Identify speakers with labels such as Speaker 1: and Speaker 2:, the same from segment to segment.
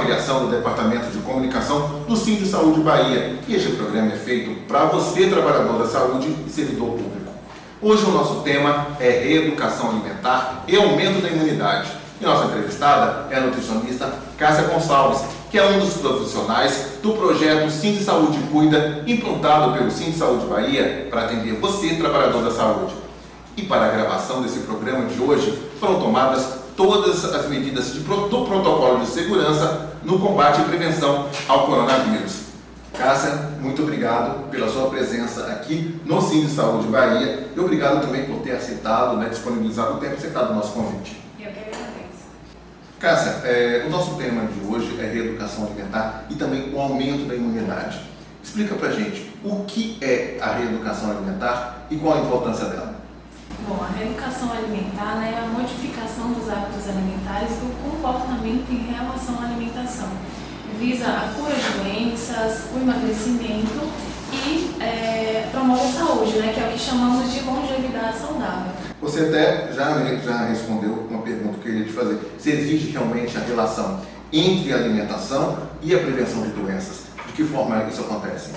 Speaker 1: criação do Departamento de Comunicação do Sindi Saúde Bahia. E este programa é feito para você, trabalhador da saúde e servidor público. Hoje o nosso tema é reeducação alimentar e aumento da imunidade. E nossa entrevistada é a nutricionista Cássia Gonçalves, que é um dos profissionais do projeto Sindi Saúde Cuida, implantado pelo Sindi Saúde Bahia para atender você, trabalhador da saúde. E para a gravação desse programa de hoje, foram tomadas todas as medidas do protocolo de segurança no combate e prevenção ao coronavírus. Cássia, muito obrigado pela sua presença aqui no Sindi Saúde Bahia e obrigado também por ter aceitado, disponibilizado o tempo e aceitado o nosso convite.
Speaker 2: Eu que agradeço.
Speaker 1: Cássia, o nosso tema de hoje é reeducação alimentar e também o aumento da imunidade. Explica pra gente o que é a reeducação alimentar e qual a importância dela.
Speaker 2: Bom, a reeducação alimentar é a modificação dos hábitos alimentares e do comportamento em relação à alimentação. Visa a cura de doenças, o emagrecimento e promove a saúde, que é o que chamamos de longevidade saudável.
Speaker 1: Você até já respondeu uma pergunta que eu queria te fazer. Se existe realmente a relação entre a alimentação e a prevenção de doenças? De que forma isso acontece?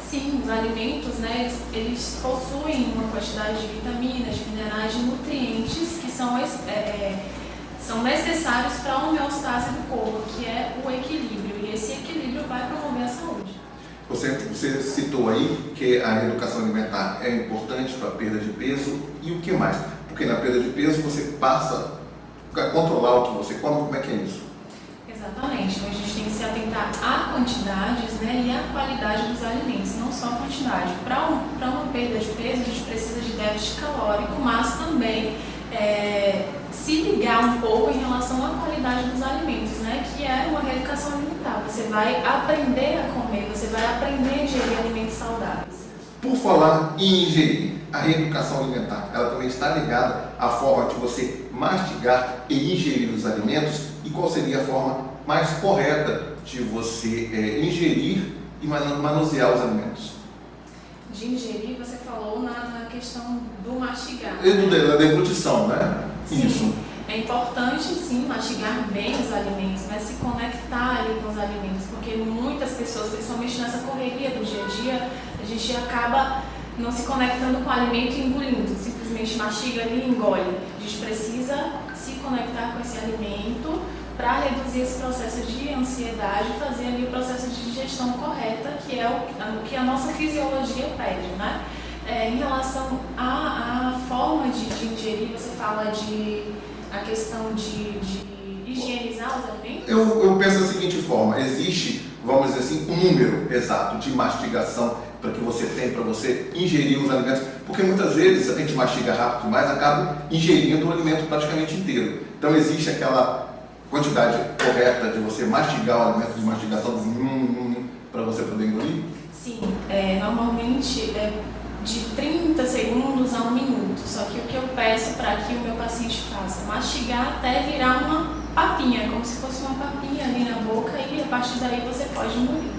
Speaker 2: Sim, os alimentos, eles possuem uma quantidade de vitaminas, de minerais, de nutrientes que são necessários para a homeostase do corpo, que é o equilíbrio, e esse equilíbrio vai promover a saúde.
Speaker 1: Você citou aí que a reeducação alimentar é importante para a perda de peso e o que mais? Porque na perda de peso você passa a controlar o que você come, como é que é isso?
Speaker 2: Exatamente, então a gente tem que se atentar a quantidades e a qualidade dos alimentos, não só a quantidade. Para uma perda de peso, a gente precisa de déficit calórico, mas também se ligar um pouco em relação à qualidade dos alimentos, que é uma reeducação alimentar. Você vai aprender a comer, você vai aprender a ingerir alimentos saudáveis.
Speaker 1: Por falar em ingerir, a reeducação alimentar, ela também está ligada à forma de você mastigar e ingerir os alimentos e qual seria a forma mais correta de você ingerir e manusear os alimentos.
Speaker 2: De ingerir, você falou na questão do mastigar.
Speaker 1: Da deglutição, né?
Speaker 2: Sim.
Speaker 1: Isso.
Speaker 2: É importante, sim, mastigar bem os alimentos, se conectar ali com os alimentos, porque muitas pessoas, principalmente nessa correria do dia a dia, a gente acaba não se conectando com o alimento e engolindo, simplesmente mastiga ali e engole. A gente precisa se conectar com esse alimento para reduzir esse processo de ansiedade e fazer ali o processo de digestão correta, que é o que a nossa fisiologia pede, em relação à forma de ingerir, você fala a questão de higienizar os alimentos?
Speaker 1: Eu penso da seguinte forma, existe, vamos dizer assim, um número exato de mastigação para que você tem, para você ingerir os alimentos, porque muitas vezes a gente mastiga rápido, mas acaba ingerindo o alimento praticamente inteiro. Então existe aquela quantidade correta de você mastigar o alimento, de mastigação para você poder engolir?
Speaker 2: Sim, normalmente de 30 segundos a 1 minuto, só que o que eu peço para que o meu paciente faça, mastigar até virar uma papinha, como se fosse uma papinha ali na boca e a partir daí você pode engolir.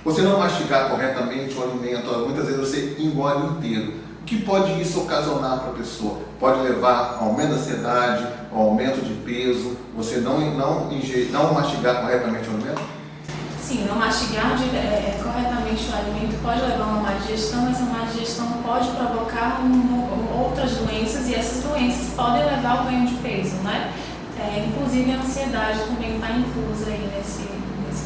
Speaker 1: Você não mastigar corretamente o alimento, muitas vezes você engole inteiro. O que pode isso ocasionar para a pessoa? Pode levar a aumento da ansiedade, ao aumento de peso, você não mastigar corretamente o alimento?
Speaker 2: Sim, não mastigar corretamente o alimento pode levar a uma má digestão, essa má digestão pode provocar outras doenças e essas doenças podem levar ao ganho de peso, inclusive a ansiedade também está inclusa aí nesse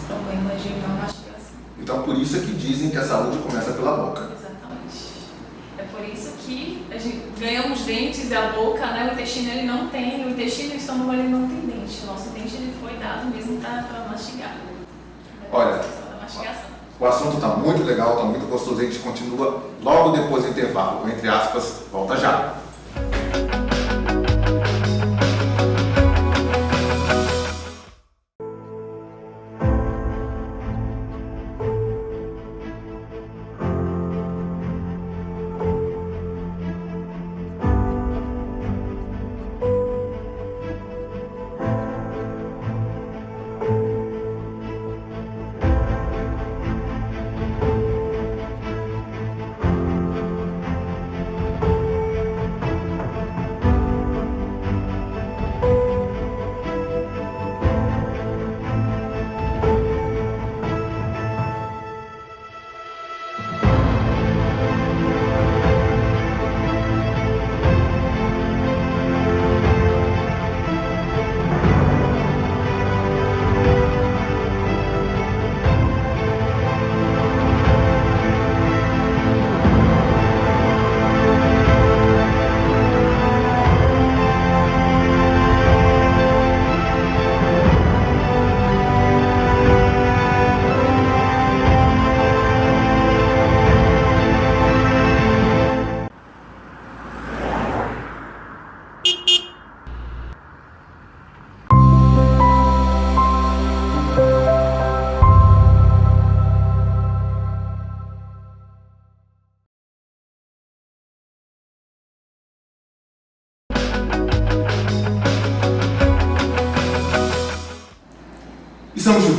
Speaker 2: problema de não mastigação.
Speaker 1: Então por isso é que dizem que a saúde começa pela boca.
Speaker 2: Exatamente. É por isso que a gente ganha os dentes e a boca, o intestino ele não tem, o intestino e o estômago ele não tem dente. O nosso dente ele foi dado mesmo para mastigar.
Speaker 1: Olha, o assunto está muito legal, está muito gostoso, a gente continua logo depois do intervalo, entre aspas, volta já.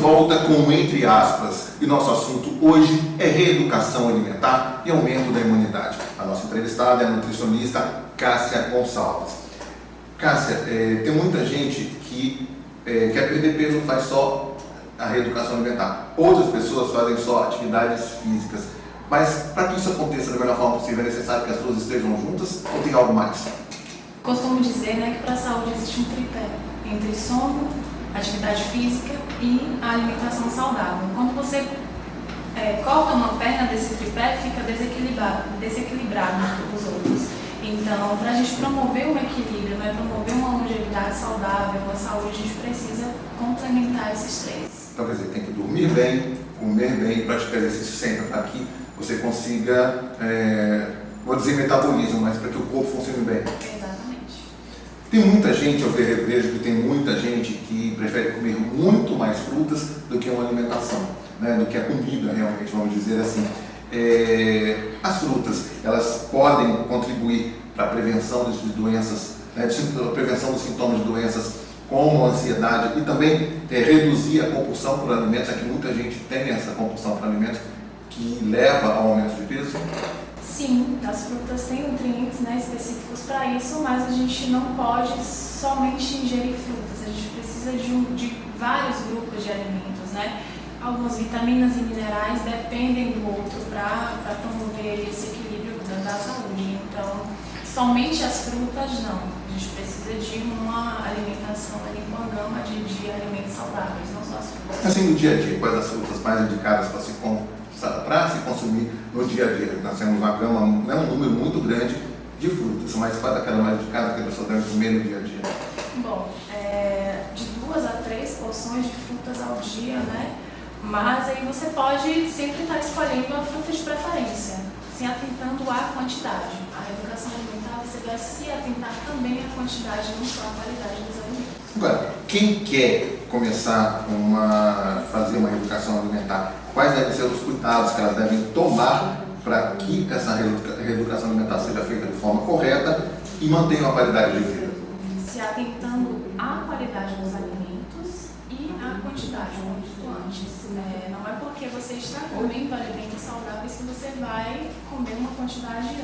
Speaker 1: volta com Entre Aspas, e nosso assunto hoje é reeducação alimentar e aumento da imunidade. A nossa entrevistada é a nutricionista Cássia Gonçalves. Cássia, tem muita gente que quer perder peso, faz só a reeducação alimentar. Outras pessoas fazem só atividades físicas. Mas para que isso aconteça da melhor forma possível, é necessário que as duas estejam juntas ou tem algo mais?
Speaker 2: Costumo dizer, que para a saúde existe um tripé entre sono, atividade física e a alimentação saudável. Quando você corta uma perna desse tripé, fica desequilibrado os outros. Então, para a gente promover um equilíbrio, promover uma longevidade saudável, uma saúde, a gente precisa complementar esses três.
Speaker 1: Então, quer dizer, tem que dormir bem, comer bem, praticar exercício sempre para que você consiga, vou dizer metabolismo, mas para que o corpo funcione bem.
Speaker 2: Exatamente.
Speaker 1: Tem muita gente, eu vejo que tem muita gente que prefere comer muito mais frutas do que uma alimentação, do que a comida realmente, vamos dizer assim. As frutas, elas podem contribuir para a prevenção de doenças, prevenção dos sintomas de doenças como a ansiedade e também reduzir a compulsão por alimentos, já que muita gente tem essa compulsão por alimentos que leva ao aumento de peso.
Speaker 2: Sim, as frutas têm nutrientes específicos para isso, mas a gente não pode somente ingerir frutas, a gente precisa de vários grupos de alimentos, Algumas vitaminas e minerais dependem do outro para promover esse equilíbrio da saúde. Então, somente as frutas não. A gente precisa de uma alimentação com uma gama de alimentos saudáveis, não só as frutas.
Speaker 1: Assim, no dia a dia, quais as frutas mais indicadas para se consumir no dia a dia? Nós temos uma gama, um número muito grande de frutas, mas qual é aquela mais indicada que a pessoa deve comer no dia a dia?
Speaker 2: Bom, de 2 a 3 porções de frutas ao dia, Mas aí você pode sempre estar escolhendo a fruta de preferência, se atentando à quantidade. A reeducação alimentar, você vai se atentar também à quantidade, não só à qualidade dos alimentos.
Speaker 1: Agora, quem quer começar fazer uma reeducação alimentar, quais devem ser os cuidados que elas devem tomar para que essa reeducação alimentar seja feita de forma correta e mantenha uma qualidade de vida?
Speaker 2: Se atentando à qualidade dos alimentos e à quantidade, como dito antes. Não é porque você está comendo alimentos saudáveis que você vai comer uma quantidade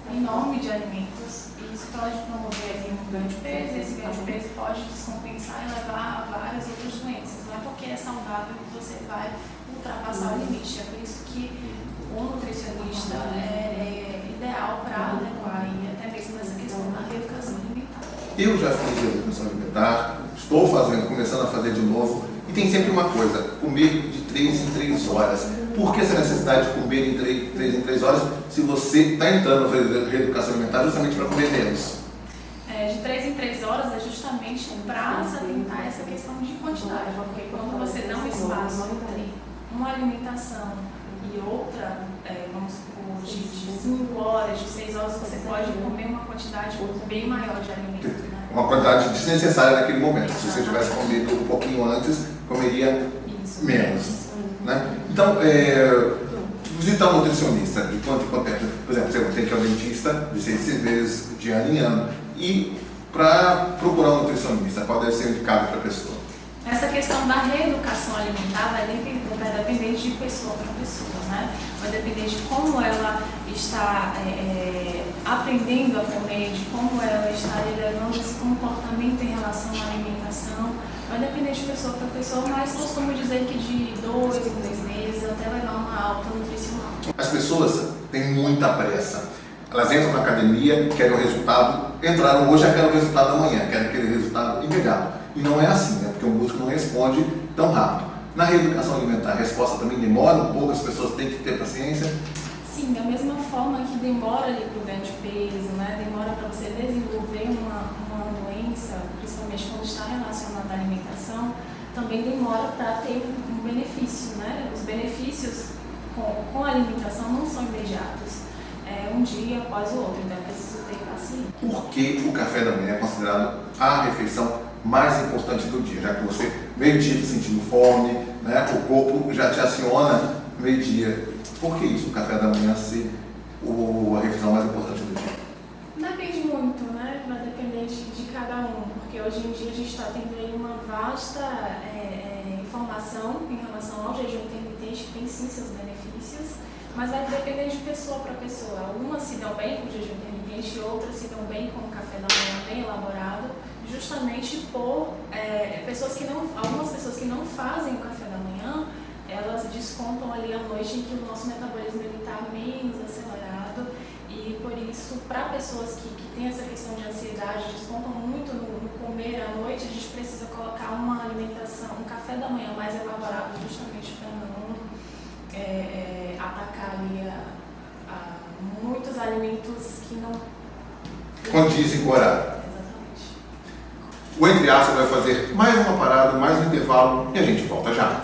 Speaker 2: enorme de alimentos. E isso pode promover um ganho de peso, e esse ganho de peso pode descompensar e levar a várias outras doenças. Não é porque é saudável que você vai ultrapassar o limite. É por isso que o nutricionista é ideal para adequar e até mesmo nessa questão da reeducação alimentar.
Speaker 1: Eu já fiz reeducação alimentar, estou começando a fazer de novo, e tem sempre uma coisa, comer de 3 em 3 horas. Por que essa necessidade de comer de 3 em 3 horas se você está entrando na reeducação alimentar justamente para comer menos?
Speaker 2: De 3 em 3 horas é justamente para se atentar a essa questão de quantidade, porque quando você dá um espaço entre uma alimentação e outra, vamos supor, de 5 horas, de 6 horas, você pode comer uma quantidade bem maior de alimento.
Speaker 1: Uma quantidade desnecessária naquele momento. Se você tivesse comido um pouquinho antes, comeria menos. Então, visitar um nutricionista de quanto em quanto tempo? Por exemplo, você tem que ir ao dentista de 6 vezes de ano em ano. E para procurar um nutricionista, qual deve ser indicado para a pessoa?
Speaker 2: Essa questão da reeducação alimentar vai depender de pessoa para pessoa, Vai depender de como ela está aprendendo a comer, de como ela está levando esse comportamento em relação à alimentação. Vai depender de pessoa para pessoa, mas costumo dizer que de 2 em 2 meses até levar uma alta nutricional.
Speaker 1: As pessoas têm muita pressa. Elas entram na academia, querem o resultado, entraram hoje, já querem o resultado amanhã, querem aquele resultado imediato. E não é assim, porque o músculo não responde tão rápido. Na reeducação alimentar, a resposta também demora um pouco, as pessoas têm que ter paciência?
Speaker 2: Sim, da mesma forma que demora para o ganho de peso, demora para você desenvolver uma doença, principalmente quando está relacionada à alimentação, também demora para ter um benefício, Os benefícios com a alimentação não são imediatos. Um dia após o outro, então é preciso ter paciência.
Speaker 1: Por que o café da manhã é considerado a refeição mais importante do dia? Já que você meio-dia está sentindo fome, o corpo já te aciona meio-dia. Por que isso, o café da manhã ser a refeição mais importante do dia?
Speaker 2: Depende muito, vai depender de cada um, porque hoje em dia a gente está tendo aí uma vasta informação informação em relação ao jejum intermitente, que tem sim seus benefícios, mas vai depender de pessoa para pessoa. Algumas se dão bem com o jejum intermitente, outras se dão bem com o café da manhã bem elaborado, justamente por algumas pessoas que não fazem o café da manhã, elas descontam ali à noite em que o nosso metabolismo está menos acelerado, e por isso, para pessoas que têm essa questão de ansiedade, descontam muito no comer à noite, a gente precisa colocar uma alimentação, um café da manhã mais elaborado, justamente para não atacar ali muitos alimentos que não
Speaker 1: condizem com o horário.
Speaker 2: Exatamente.
Speaker 1: O Entre Aspas vai fazer mais uma parada, mais um intervalo e a gente volta já.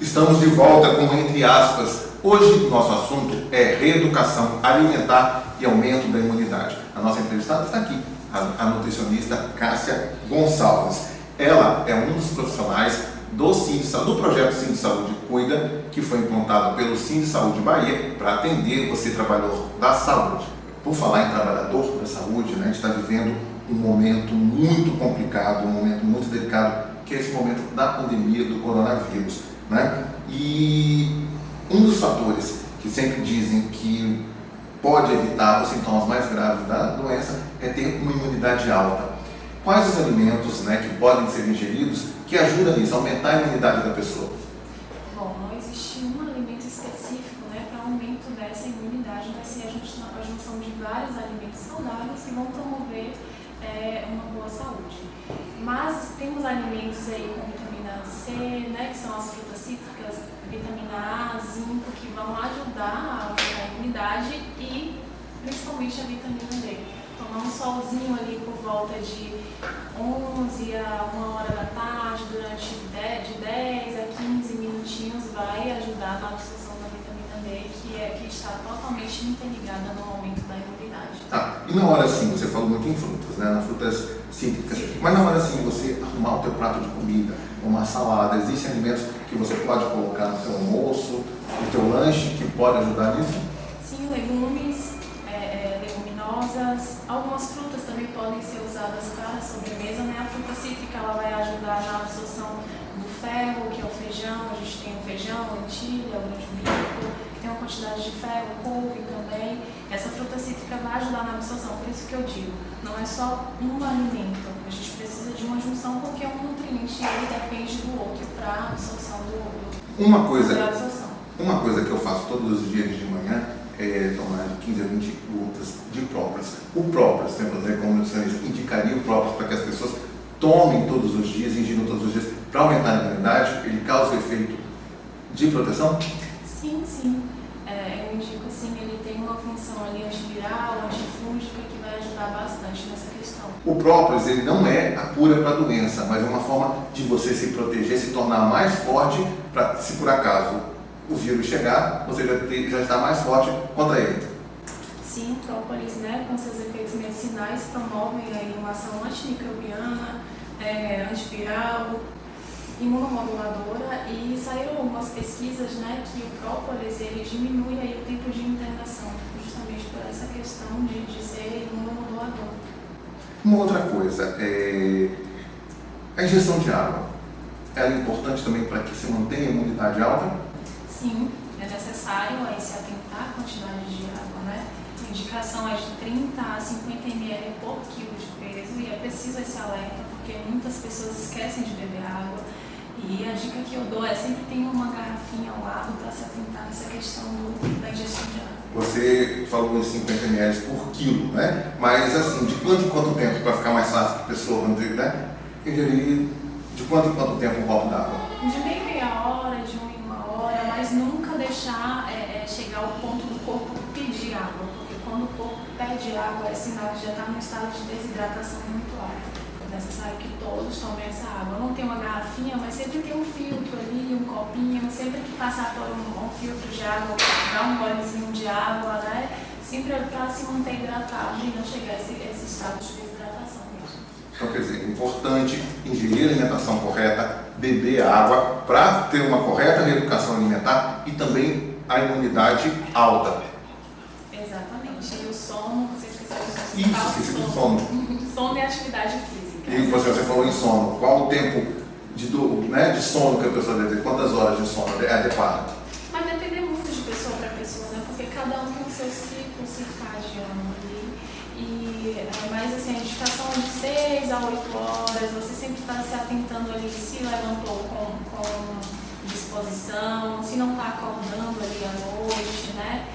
Speaker 1: Estamos de volta com Entre Aspas. Hoje nosso assunto é reeducação alimentar e aumento da imunidade. A nossa entrevistada está aqui, a nutricionista Cássia Gonçalves. Ela é um dos profissionais do projeto Sim de Saúde Cuida, que foi implantado pelo Sim de Saúde Bahia para atender você, trabalhador da saúde. Por falar em trabalhador da saúde, né, a gente está vivendo um momento muito complicado, um momento muito delicado, que é esse momento da pandemia do coronavírus. Né? E um dos fatores que sempre dizem que pode evitar os sintomas mais graves da doença é ter uma imunidade alta. Quais os alimentos, né, que podem ser ingeridos que ajudam nisso, a aumentar a imunidade da pessoa?
Speaker 2: Bom, não existe um alimento específico, né, para aumento dessa imunidade, vai ser a junção de vários alimentos saudáveis que vão promover uma boa saúde. Mas temos alimentos aí com vitamina C, né, que são as frutas cítricas, vitamina A, zinco, que vão ajudar a aumentar a imunidade, e principalmente a vitamina D. Tomar um solzinho ali por volta de 11 a 1 hora da tarde, durante de 10 a 15 minutinhos, vai ajudar na absorção da vitamina D, que está totalmente interligada no aumento da imunidade.
Speaker 1: E na hora sim, você falou muito em frutas, né? Nas frutas cítricas, mas na hora sim você arrumar o teu prato de comida, uma salada, existem alimentos que você pode colocar no seu almoço, no teu lanche, que pode ajudar nisso?
Speaker 2: Sim, legumes, leguminosas, algumas frutas também podem ser usadas para a sobremesa, né? A fruta cítrica, ela vai ajudar na absorção do ferro, que é o feijão. A gente tem o feijão, lentilha, o grão de bico, que tem uma quantidade de ferro, couve também. Essa fruta cítrica vai ajudar na absorção, por isso que eu digo, não é só um alimento, a gente precisa de uma junção, porque um nutriente ele depende do outro para a absorção da absorção.
Speaker 1: Uma coisa que eu faço todos os dias de manhã é tomar de 15 a 20 gotas de própolis. O própolis, como nutricionista, indicaria o própolis para que as pessoas tomem todos os dias, ingiram todos os dias, para aumentar a imunidade. Ele causa o efeito de proteção?
Speaker 2: Sim, sim. Eu indico sim, ele tem uma função ali antiviral, antifúngica, que vai ajudar bastante nessa questão.
Speaker 1: O própolis, ele não é a cura para a doença, mas é uma forma de você se proteger, se tornar mais forte, para, se por acaso o vírus chegar, você já está mais forte contra ele.
Speaker 2: Sim, o própolis, né, com seus efeitos medicinais, promovem aí uma ação antimicrobiana, antiviral, imunomoduladora, e saíram algumas pesquisas, né, que o própolis ele diminui aí o tempo de internação, justamente por essa questão de ser imunomodulador.
Speaker 1: Uma outra coisa, a ingestão de água. Ela é importante também para que se mantenha a imunidade alta?
Speaker 2: Sim, é necessário aí se atentar à quantidade de água, né? indicação é de 30 a 50 ml por quilo de peso e é preciso esse alerta porque muitas pessoas esquecem de beber água. E a dica que eu dou é sempre ter uma garrafinha ao lado para se atentar nessa questão da ingestão de água.
Speaker 1: Você falou em 50 ml por quilo, né? Mas assim, de quanto em quanto tempo, para ficar mais fácil para a pessoa, né? Ingerir de quanto em quanto tempo um copo d'água?
Speaker 2: De meia hora, de 1 hora, mas nunca deixar chegar ao ponto do corpo pedir água, porque quando o corpo pede água é sinal que já está num estado de desidratação muito alto. É necessário que todos tomem essa água. Não tem uma garrafinha, mas sempre tem um filtro ali, um copinho, sempre que passar por um filtro de água, dar um golezinho de água, né? Sempre para se manter hidratado e não chegar a esse estado de desidratação mesmo.
Speaker 1: Então, quer dizer, é importante ingerir a alimentação correta, beber água para ter uma correta reeducação alimentar e também a imunidade alta.
Speaker 2: Exatamente. E o sono, você esqueceu de
Speaker 1: Isso, esqueci do sono.
Speaker 2: Sono e atividade física.
Speaker 1: E você falou em sono. Qual o tempo de sono que a pessoa deve ter? Quantas horas de sono é adequado?
Speaker 2: Vai depender muito de pessoa para pessoa, né? Porque cada um tem o seu ciclo circadiano ali. Mas assim, a indicação é de 6 a 8 horas, você sempre está se atentando ali se levantou com disposição, se não está acordando ali à noite, né?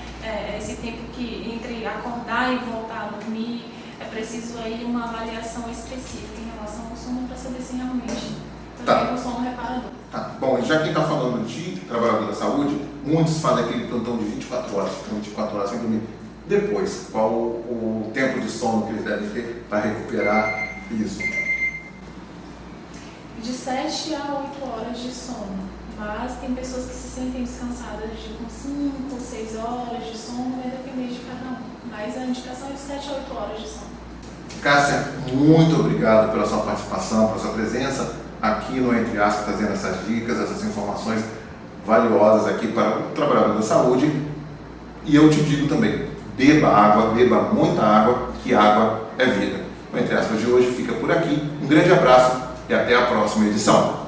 Speaker 2: Esse tempo que entre acordar e voltar a dormir, é preciso aí uma avaliação específica em relação ao sono para saber se realmente tem um sono reparador.
Speaker 1: Tá. Bom, já quem está falando de trabalhador da saúde, muitos fazem aquele plantão de 24 horas, ficam 24 horas sem dormir. Depois, qual o tempo de sono que eles devem ter para recuperar isso?
Speaker 2: De 7 a 8 horas de sono. Mas tem pessoas que se sentem descansadas com 5, 6 horas de sono, vai depender de cada um. Mas a indicação é de 7 a 8 horas de sono.
Speaker 1: Cássia, muito obrigado pela sua participação, pela sua presença aqui no Entre Aspas, trazendo essas dicas, essas informações valiosas aqui para o trabalhador da saúde. E eu te digo também, beba água, beba muita água, que água é vida. O Entre Aspas de hoje fica por aqui. Um grande abraço e até a próxima edição.